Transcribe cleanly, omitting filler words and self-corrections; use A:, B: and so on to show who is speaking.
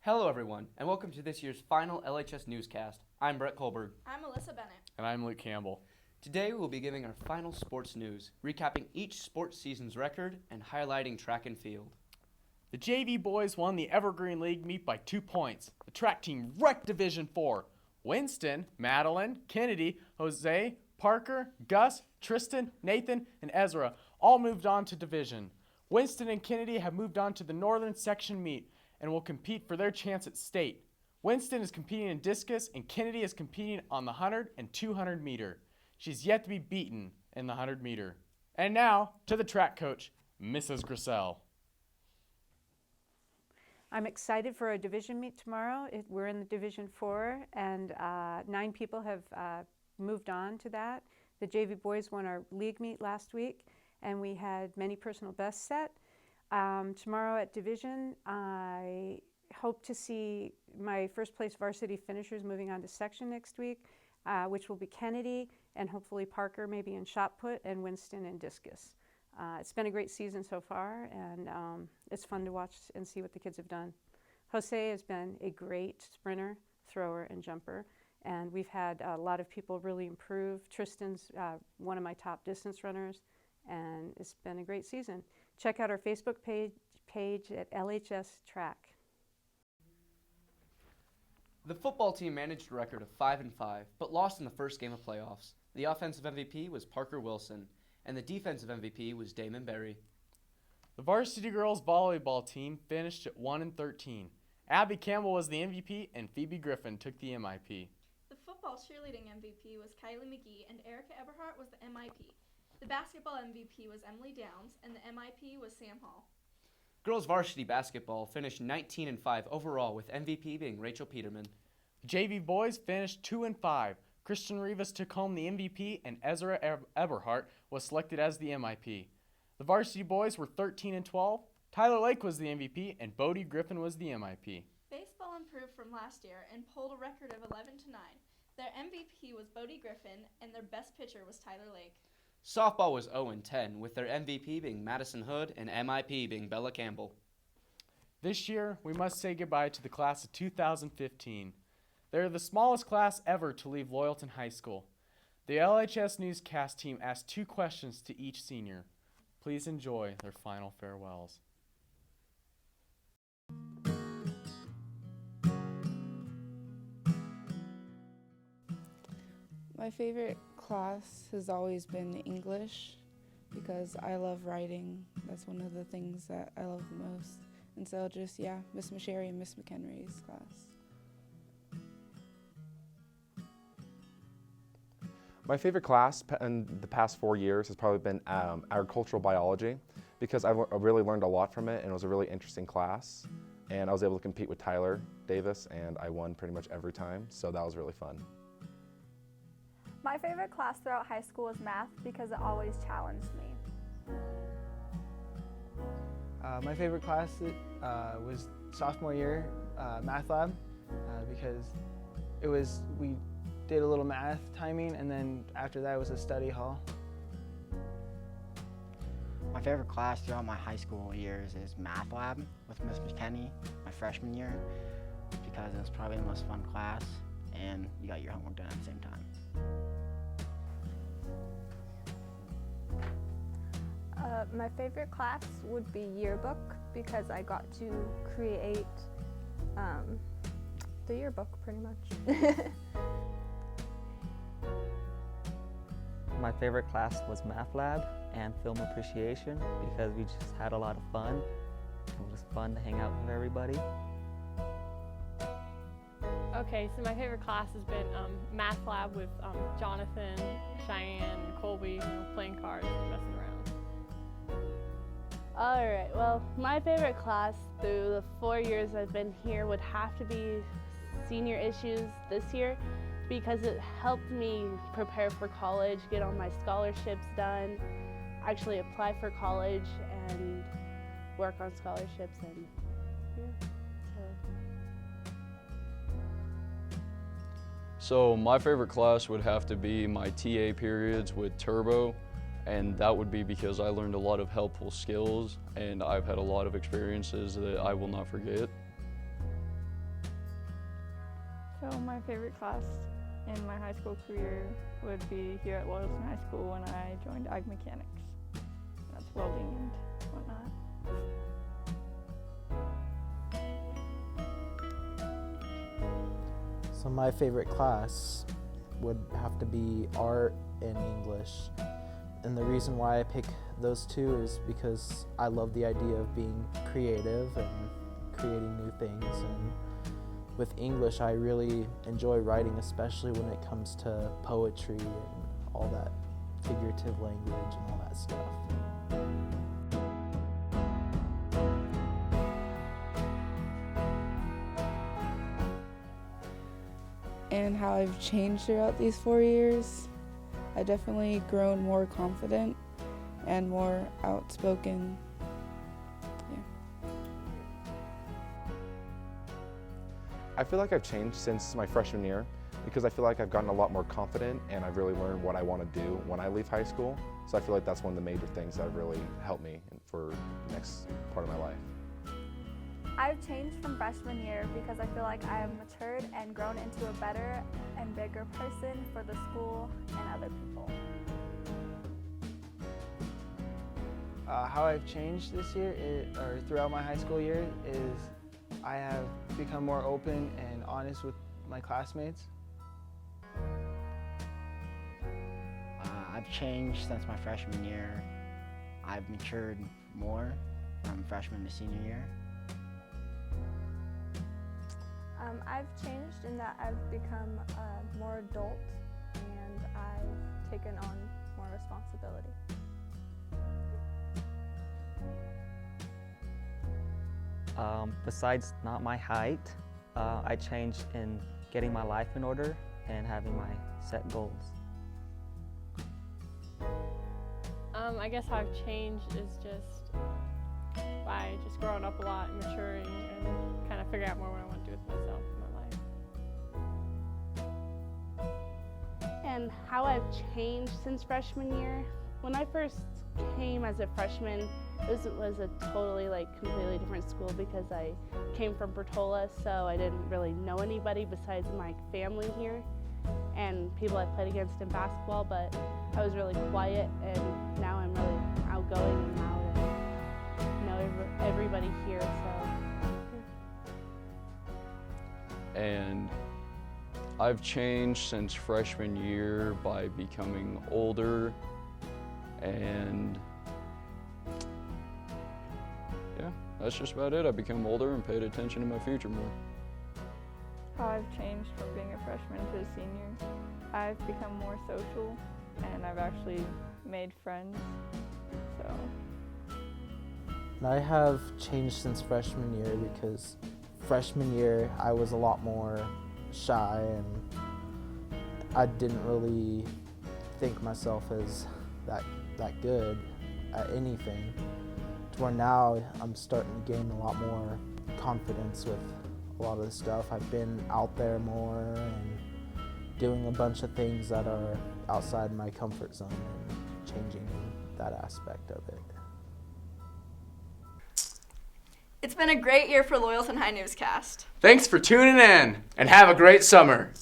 A: Hello everyone, and welcome to this year's final LHS newscast. I'm Brett Colberg.
B: I'm Alyssa Bennett.
C: And I'm Luke Campbell.
A: Today we'll be giving our final sports news, recapping each sports season's record and highlighting track and field.
C: The JV boys won the Evergreen League meet by 2 points. The track team wrecked Division 4. Winston, Madeline, Kennedy, Jose, Parker, Gus, Tristan, Nathan, and Ezra all moved on to Division. Winston and Kennedy have moved on to the Northern Section meet and will compete for their chance at state. Winston is competing in discus and Kennedy is competing on the 100 and 200 meter. She's yet to be beaten in the 100 meter. And now to the track coach, Mrs. Grissel.
D: I'm excited for a division meet tomorrow. We're in the Division 4 and 9 people have moved on to that. The JV boys won our league meet last week and we had many personal bests set. Tomorrow at Division, I hope to see my first place varsity finishers moving on to section next week, which will be Kennedy and hopefully Parker maybe in shot put and Winston in discus. It's been a great season so far and it's fun to watch and see what the kids have done. Jose has been a great sprinter, thrower, and jumper, and we've had a lot of people really improve. Tristan's one of my top distance runners, and it's been a great season. Check out our Facebook page at LHS Track.
A: The football team managed a record of 5-5, but lost in the first game of playoffs. The offensive MVP was Parker Wilson, and the defensive MVP was Damon Berry.
C: The varsity girls volleyball team finished at 1-13. Abby Campbell was the MVP and Phoebe Griffin took the MIP.
B: The football cheerleading MVP was Kylie McGee and Erica Eberhardt was the MIP. The basketball MVP was Emily Downs and the MIP was Sam Hall.
A: Girls varsity basketball finished 19-5 overall, with MVP being Rachel Peterman.
C: The JV boys finished 2-5. Christian Rivas took home the MVP and Ezra Eberhardt was selected as the MIP. The varsity boys were 13-12. Tyler Lake was the MVP and Bodie Griffin was the MIP.
B: Baseball improved from last year and pulled a record of 11-9. Their MVP was Bodie Griffin and their best pitcher was Tyler Lake.
A: Softball was 0-10, with their MVP being Madison Hood and MIP being Bella Campbell.
C: This year, we must say goodbye to the class of 2015. They're the smallest class ever to leave Loyalton High School. The LHS newscast team asked 2 questions to each senior. Please enjoy their final farewells.
E: My favorite class has always been English because I love writing. That's one of the things that I love the most. And so just, Miss Masheri and Miss McHenry's class.
F: My favorite class in the past 4 years has probably been agricultural biology because I really learned a lot from it and it was a really interesting class. And I was able to compete with Tyler Davis and I won pretty much every time, so that was really fun.
G: My favorite class throughout high school was math because it always challenged me.
H: My favorite class was sophomore year math lab because we did a little math timing and then after that was a study hall.
I: My favorite class throughout my high school years is math lab with Miss McKinney my freshman year because it was probably the most fun class and you got your homework done at the same time.
G: My favorite class would be yearbook because I got to create the yearbook pretty much.
J: My favorite class was math lab and film appreciation because we just had a lot of fun. It was fun to hang out with everybody.
K: Okay, so my favorite class has been math lab with Jonathan, Cheyenne, Colby, playing cards and messing around.
L: Alright, well, my favorite class through the 4 years I've been here would have to be senior issues this year because it helped me prepare for college, get all my scholarships done, actually apply for college and work on scholarships and
M: So my favorite class would have to be my TA periods with Turbo, and that would be because I learned a lot of helpful skills and I've had a lot of experiences that I will not forget.
N: So my favorite class in my high school career would be here at Loyalton High School when I joined Ag Mechanics. That's welding and whatnot.
O: So my favorite class would have to be art and English. And the reason why I pick those two is because I love the idea of being creative and creating new things. And with English, I really enjoy writing, especially when it comes to poetry and all that figurative language and all that stuff.
E: And how I've changed throughout these 4 years. I've definitely grown more confident and more outspoken.
F: I feel like I've changed since my freshman year because I feel like I've gotten a lot more confident and I've really learned what I want to do when I leave high school. So I feel like that's one of the major things that have really helped me for the next part of my life.
G: I've changed from freshman year because I feel like I have matured and grown into a better and bigger person for the school and other people.
H: How I've changed this year, or throughout my high school year, is I have become more open and honest with my classmates.
I: I've changed since my freshman year. I've matured more from freshman to senior year.
G: I've changed in that I've become more adult and I've taken on more responsibility.
J: Besides not my height, I changed in getting my life in order and having my set goals.
K: I guess how I've changed is just by just growing up a lot and maturing and kind of figuring out more what I want to do with myself in my life.
L: And how I've changed since freshman year. When I first came as a freshman, it was a totally completely different school because I came from Bertola, so I didn't really know anybody besides my family here and people I played against in basketball, but I was really quiet and now I'm really outgoing and loud and know everybody here, so.
M: And I've changed since freshman year by becoming older and yeah, that's just about it. I've become older and paid attention to my future more.
N: How I've changed from being a freshman to a senior. I've become more social and I've actually made friends, so.
O: And I have changed since freshman year because freshman year I was a lot more shy and I didn't really think myself as that good at anything. To where now I'm starting to gain a lot more confidence with a lot of the stuff. I've been out there more and doing a bunch of things that are outside my comfort zone and changing that aspect of it.
B: It's been a great year for Loyalton High Newscast.
C: Thanks for tuning in and have a great summer.